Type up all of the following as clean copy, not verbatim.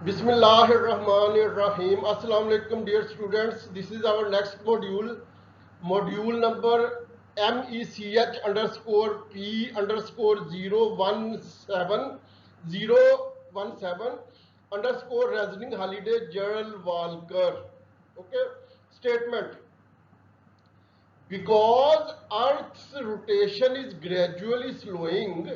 Bismillahirrahmanirrahim. Assalamu alaikum, dear students. This is our next module number MECH underscore P underscore 017 underscore Reasoning Holiday Gerald Walker. Okay, statement. Because Earth's rotation is gradually slowing,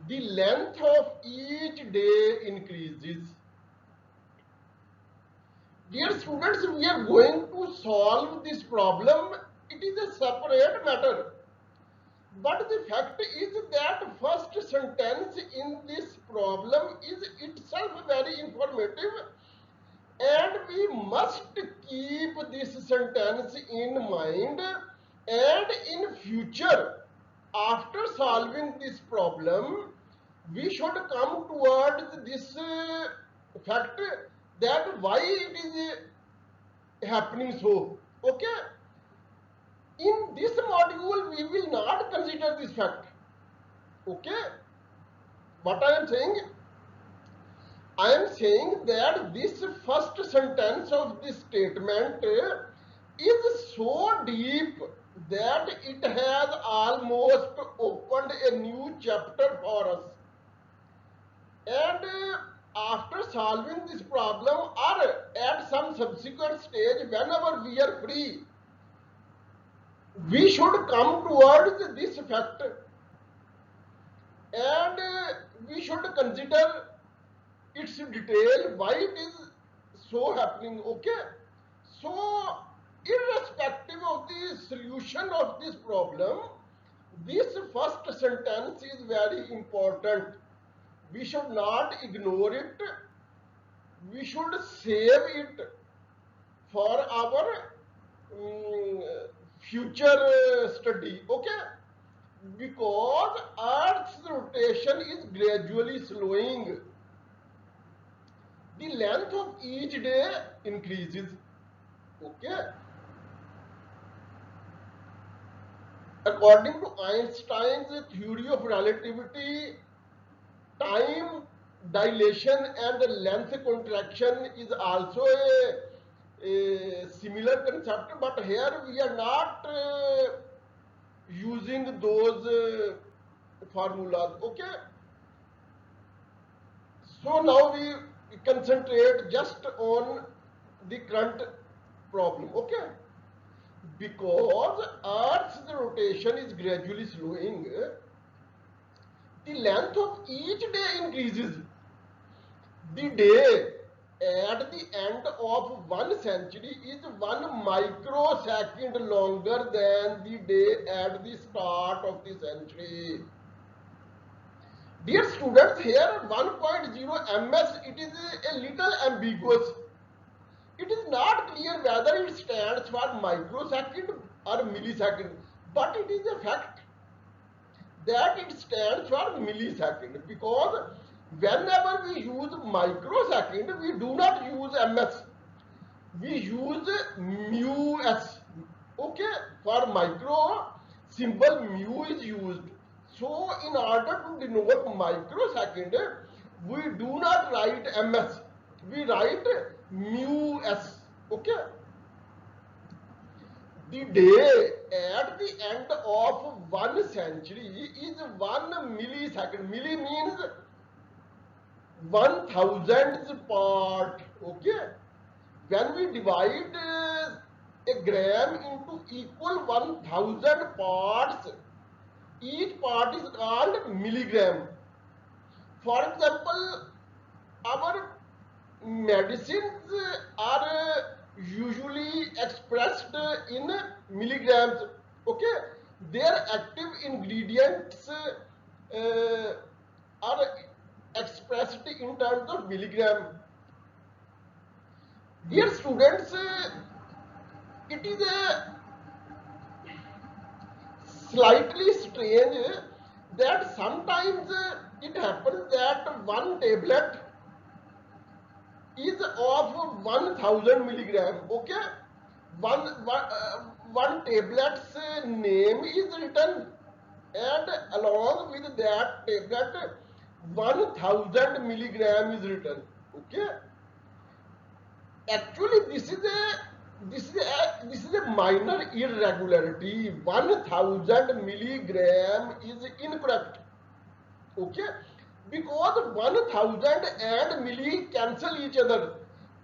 the length of each day increases. Dear students, we are going to solve this problem. It is a separate matter. But the fact is that first sentence in this problem is itself very informative, and we must keep this sentence in mind, and in future after solving this problem we should come towards this fact that why it is happening so. Okay, in this module we will not consider this fact. Okay, what I am saying that this first sentence of this statement is so deep that it has almost opened a new chapter for us. And after solving this problem or at some subsequent stage, whenever we are free, we should come towards this fact, and we should consider its detail, why it is so happening. Okay, so irrespective of the solution of this problem, this first sentence is very important. We should not ignore it. We should save it for our future study. Okay, because Earth's rotation is gradually slowing, the length of each day increases. Okay, according to Einstein's theory of relativity, time dilation and length contraction is also a similar concept, but here we are not using those formulas. Okay, so now we concentrate just on the current problem. Okay, because Earth's rotation is gradually slowing, the length of each day increases. The day at the end of 1 century is 1 microsecond longer than the day at the start of the century. Dear students, here 1.0 ms, it is a little ambiguous. It is not clear whether it stands for microsecond or millisecond, but it is a fact that it stands for millisecond, because whenever we use microsecond, we do not use ms, we use mu s. Okay, for micro, symbol mu is used. So in order to denote microsecond, we do not write ms, we write mu s. Okay, the day at the end of 1 century is 1 millisecond. Milli means 1,000th part. Okay, when we divide a gram into equal 1,000 parts, each part is called milligram. For example, our medicines are usually expressed in milligrams. Okay, their active ingredients are expressed in terms of milligram. Dear students, it is a slightly strange that sometimes it happens that one tablet is of 1,000 milligram. Okay, one tablet's name is written, and along with that tablet 1,000 milligram is written. Okay, actually this is a minor irregularity. 1000 milligram is incorrect. Okay, because 1000 and milli cancel each other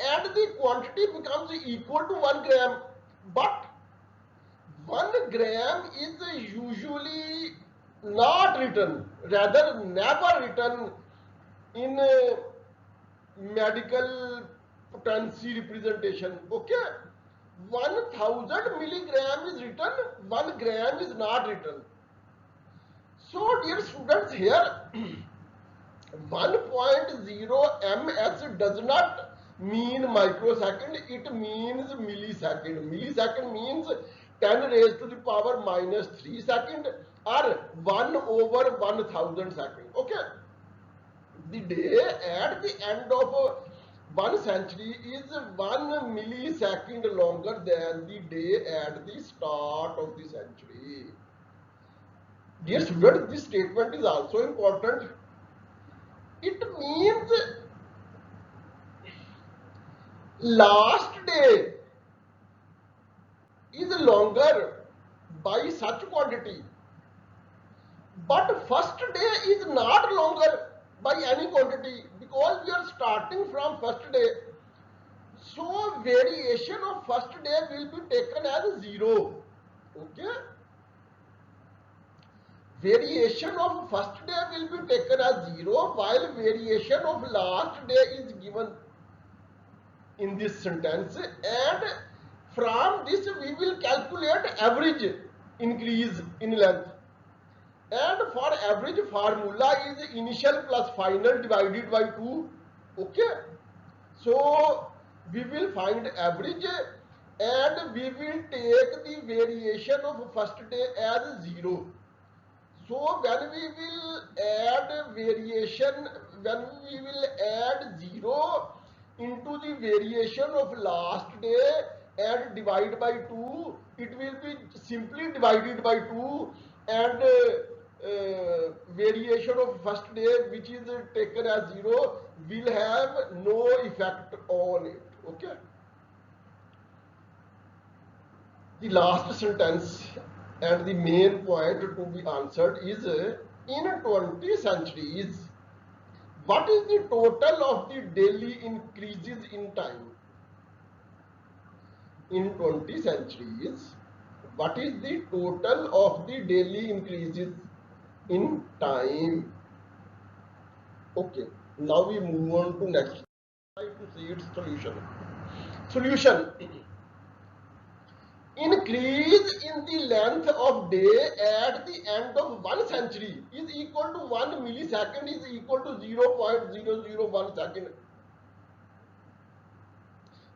and the quantity becomes equal to 1 gram, but 1 gram is usually not written, rather never written in medical potency representation. Okay, 1000 milligram is written, 1 gram is not written. So dear students, here 1.0 ms does not mean microsecond, it means millisecond. Millisecond means 10 raised to the power minus 3 second, or 1 over 1000 second. Okay, the day at the end of 1 century is 1 millisecond longer than the day at the start of the century. Dear students, this statement is also important. It means last day is longer by such quantity, but first day is not longer by any quantity, because we are starting from first day. So variation of first day will be taken as 0. Okay, variation of first day will be taken as 0, while variation of last day is given in this sentence, and from this we will calculate average increase in length, and for average formula is initial plus final divided by 2. Okay, so we will find average and we will take the variation of first day as 0. So when we will add variation, when we will add 0 into the variation of last day and divide by 2, it will be simply divided by 2, and variation of first day, which is taken as 0, will have no effect on it. Okay, the last sentence and the main point to be answered is, in 20 centuries, what is the total of the daily increases in time? In 20 centuries, what is the total of the daily increases in time? Okay, now we move on to next slide to see its solution. Solution: increase in the length of day at the end of 1 century is equal to 1 millisecond is equal to 0.001 second.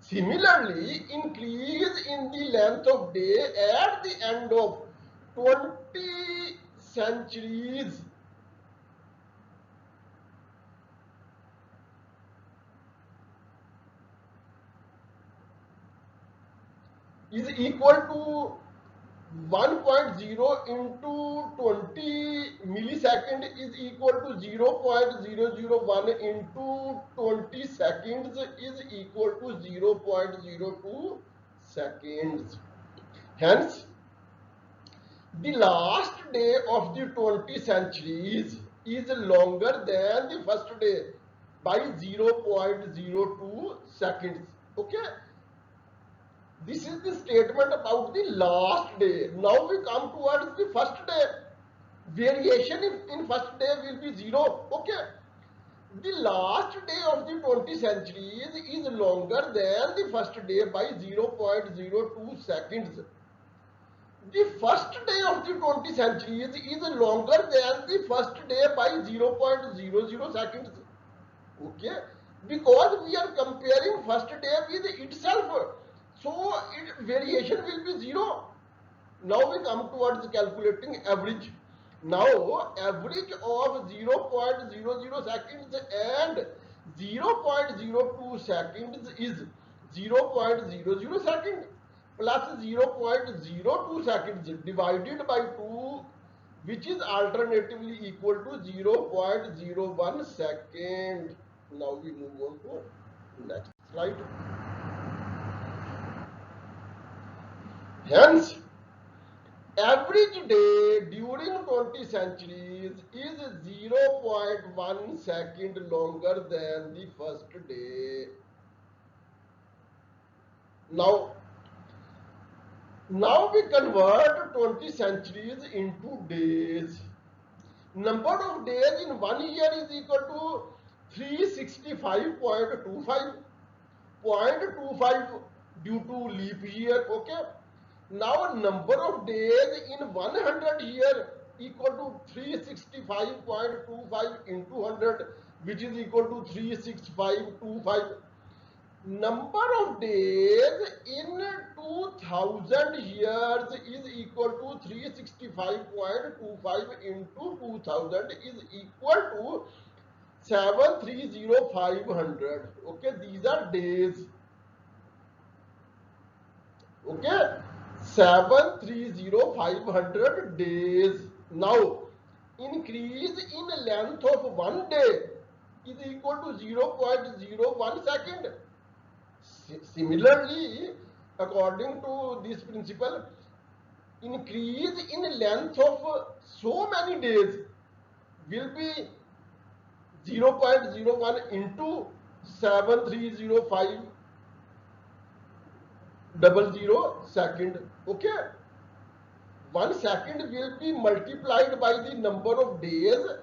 Similarly, increase in the length of day at the end of 20 centuries is equal to 1.0 into 20 millisecond is equal to 0.001 into 20 seconds is equal to 0.02 seconds. Hence, the last day of the 20 centuries is longer than the first day by 0.02 seconds. Okay, this is the statement about the last day. Now we come towards the first day. Variation in first day will be 0. Okay, the last day of the 20 centuries is longer than the first day by 0.02 seconds. The first day of the 20 centuries is longer than the first day by 0.00 seconds. Okay, because we are comparing first day with itself, so variation will be 0. Now we come towards calculating average. Now average of 0.00 seconds and 0.02 seconds is 0.00 second plus 0.02 seconds divided by 2, which is alternatively equal to 0.01 second. Now we move on to next slide. Hence, average day during 20 centuries is 0.1 second longer than the first day. Now, now we convert 20 centuries into days. Number of days in 1 year is equal to 365.25. 0.25 due to leap year. Okay. Now number of days in 100 year equal to 365.25 into 100, which is equal to 36525. Number of days in 2000 years is equal to 365.25 into 2000 is equal to 730,500. Okay, these are days. Okay, 730,500 days. Now, increase in length of 1 day is equal to 0.01 second. Similarly, according to this principle, increase in length of so many days will be 0.01 into 730,500 second. Okay, 1 second will be multiplied by the number of days.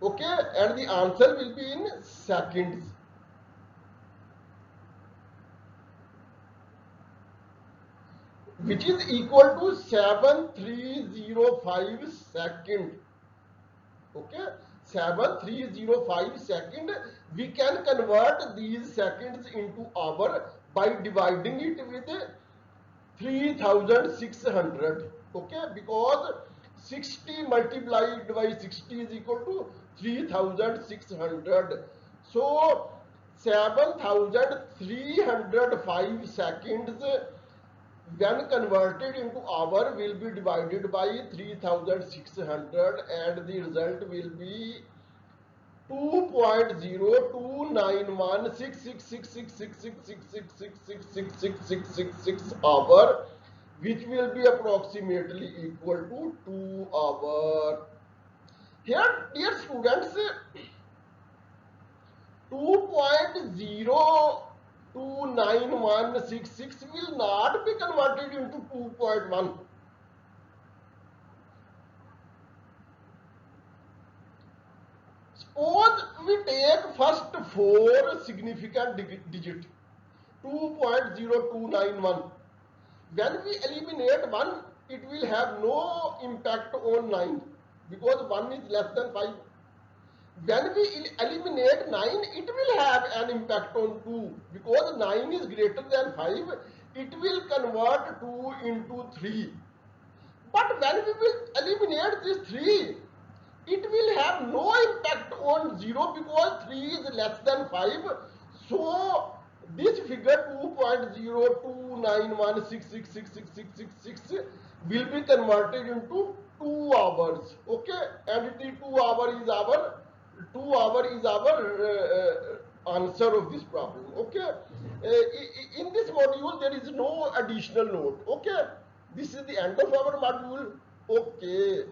Okay, and the answer will be in seconds. Which is equal to 7305 second. Okay, 7305 second. We can convert these seconds into hour by dividing it with 3600. Okay, because 60 multiplied by 60 is equal to 3600. So 7305 seconds when converted into hour will be divided by 3600 and the result will be 2.0291666666666666666 hour, which will be approximately equal to 2 hours. Here, dear students, 2.02916 will not be converted into 2.1. Suppose we take first 4 significant digit 2.0291. When we eliminate 1, it will have no impact on 9 because 1 is less than 5. When we eliminate 9, it will have an impact on 2 because 9 is greater than 5. It will convert 2 into 3. But when we will eliminate this 3, it will have no impact on 0 because 3 is less than 5. So this figure 2.02916666666 will be converted into 2 hours. Okay, and the 2 hour is our answer of this problem. Okay, in this module there is no additional note. Okay, this is the end of our module. Okay.